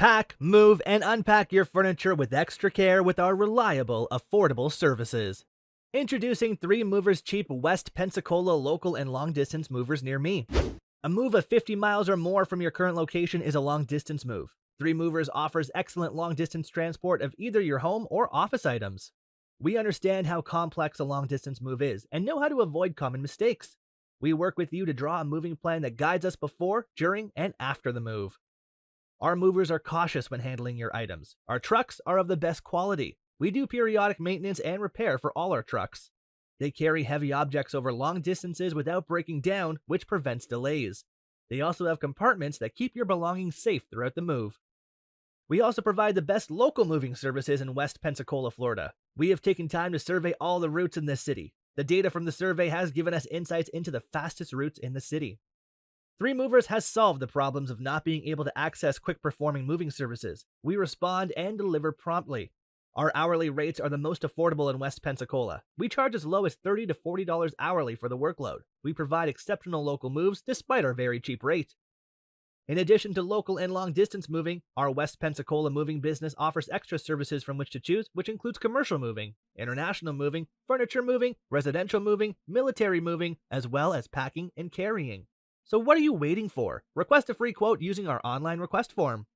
Pack, move, and unpack your furniture with extra care with our reliable, affordable services. Introducing 3 Movers Cheap West Pensacola local and long distance movers near me. A move of 50 miles or more from your current location is a long distance move. 3 Movers offers excellent long distance transport of either your home or office items. We understand how complex a long distance move is and know how to avoid common mistakes. We work with you to draw a moving plan that guides us before, during, and after the move. Our movers are cautious when handling your items. Our trucks are of the best quality. We do periodic maintenance and repair for all our trucks. They carry heavy objects over long distances without breaking down, which prevents delays. They also have compartments that keep your belongings safe throughout the move. We also provide the best local moving services in West Pensacola, Florida. We have taken time to survey all the routes in this city. The data from the survey has given us insights into the fastest routes in the city. 3 Movers has solved the problems of not being able to access quick-performing moving services. We respond and deliver promptly. Our hourly rates are the most affordable in West Pensacola. We charge as low as $30 to $40 hourly for the workload. We provide exceptional local moves despite our very cheap rate. In addition to local and long-distance moving, our West Pensacola moving business offers extra services from which to choose, which includes commercial moving, international moving, furniture moving, residential moving, military moving, as well as packing and carrying. So what are you waiting for? Request a free quote using our online request form.